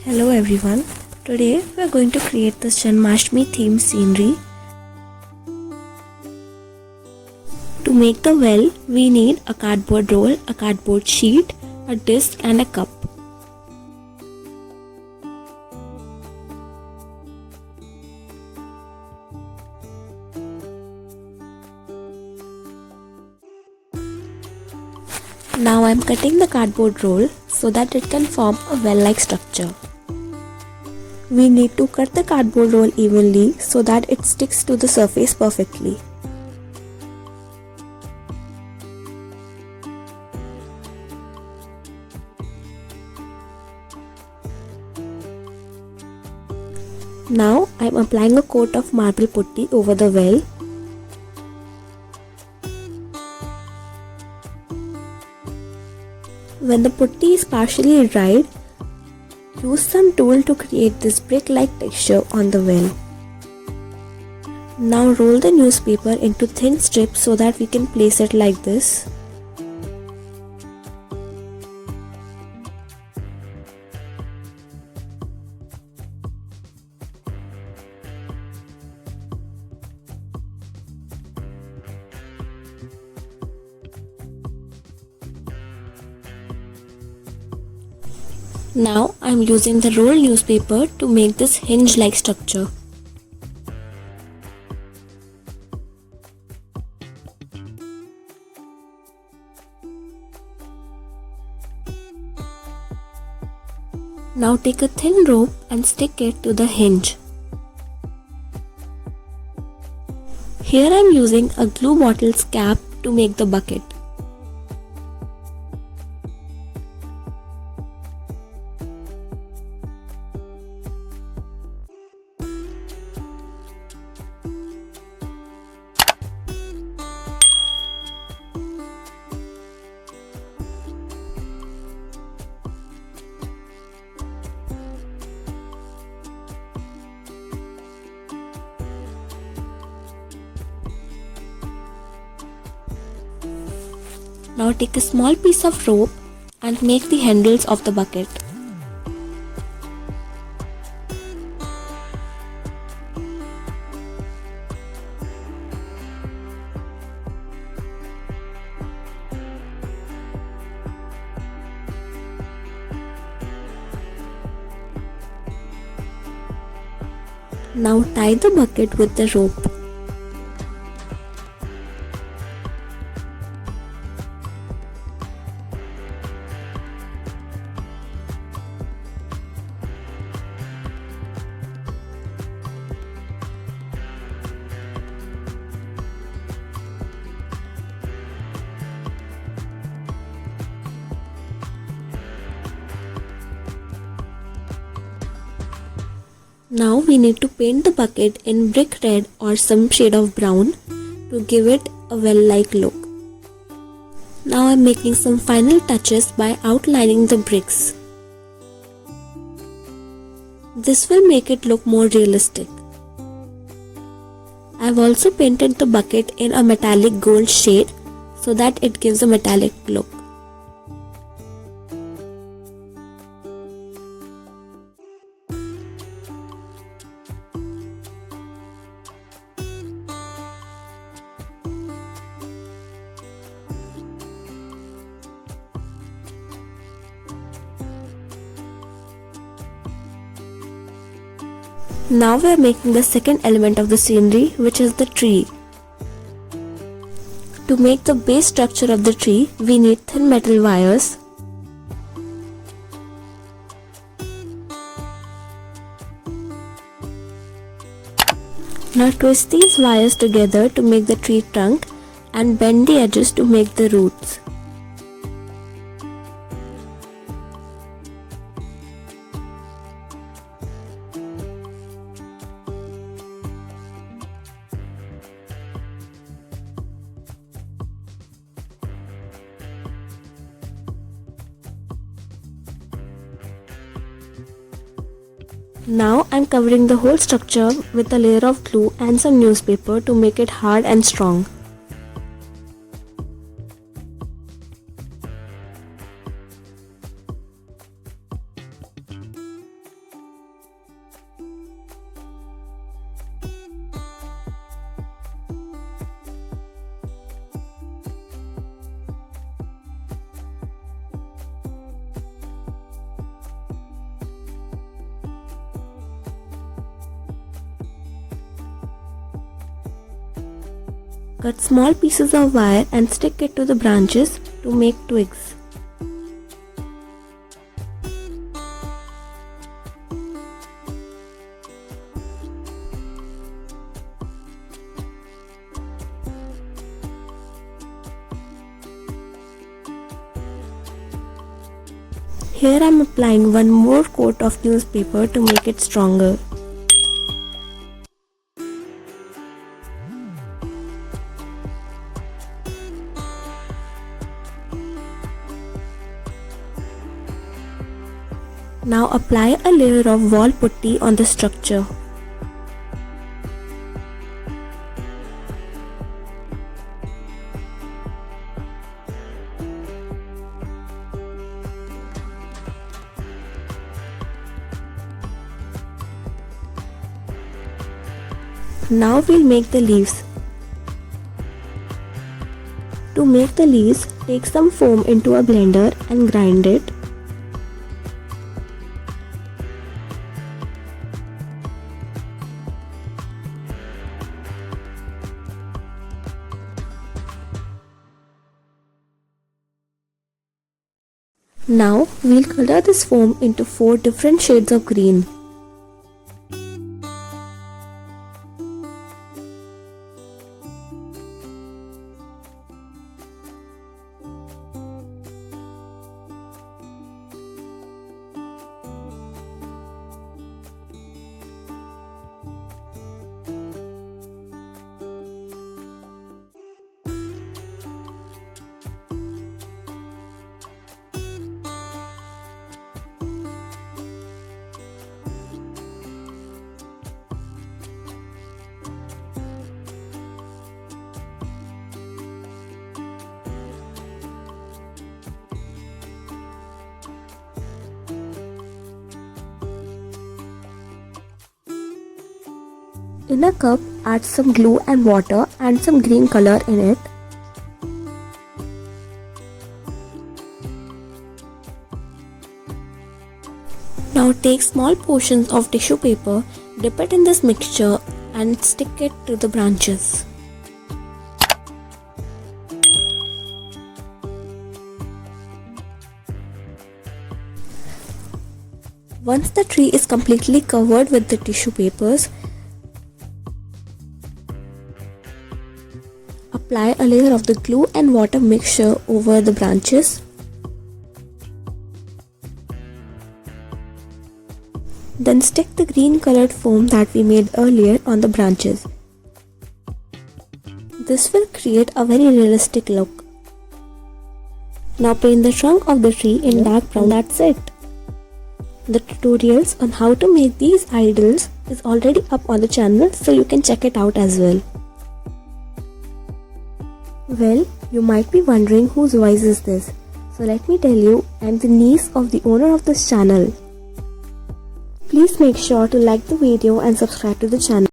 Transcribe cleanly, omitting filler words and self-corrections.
Hello everyone, today we are going to create this Janmashtami themed scenery. To make the well, we need a cardboard roll, a cardboard sheet, a disc and a cup. Now I am cutting the cardboard roll so that it can form a well-like structure. We need to cut the cardboard roll evenly so that it sticks to the surface perfectly. Now I am applying a coat of marble putty over the well. When the putty is partially dried, use some tool to create this brick-like texture on the well. Now roll the newspaper into thin strips so that we can place it like this. Now I am using the rolled newspaper to make this hinge-like structure. Now take a thin rope and stick it to the hinge. Here I am using a glue bottle's cap to make the bucket. Now take a small piece of rope and make the handles of the bucket. Now tie the bucket with the rope. Now we need to paint the bucket in brick red or some shade of brown to give it a well-like look. Now I am making some final touches by outlining the bricks. This will make it look more realistic. I have also painted the bucket in a metallic gold shade so that it gives a metallic look. Now we are making the second element of the scenery, which is the tree. To make the base structure of the tree, we need thin metal wires. Now twist these wires together to make the tree trunk and bend the edges to make the roots. Now I am covering the whole structure with a layer of glue and some newspaper to make it hard and strong. Cut small pieces of wire and stick it to the branches to make twigs. Here I am applying one more coat of newspaper to make it stronger. Now apply a layer of wall putty on the structure. Now we'll make the leaves. To make the leaves, take some foam into a blender and grind it. Now we'll color this foam into 4 different shades of green. In a cup, add some glue and water and some green color in it. Now take small portions of tissue paper, dip it in this mixture and stick it to the branches. Once the tree is completely covered with the tissue papers, apply a layer of the glue and water mixture over the branches. Then stick the green colored foam that we made earlier on the branches. This will create a very realistic look. Now paint the trunk of the tree in dark brown. That's it. The tutorials on how to make these idols is already up on the channel, so you can check it out as well. Well, you might be wondering whose voice is this. So let me tell you, I'm the niece of the owner of this channel. Please make sure to like the video and subscribe to the channel.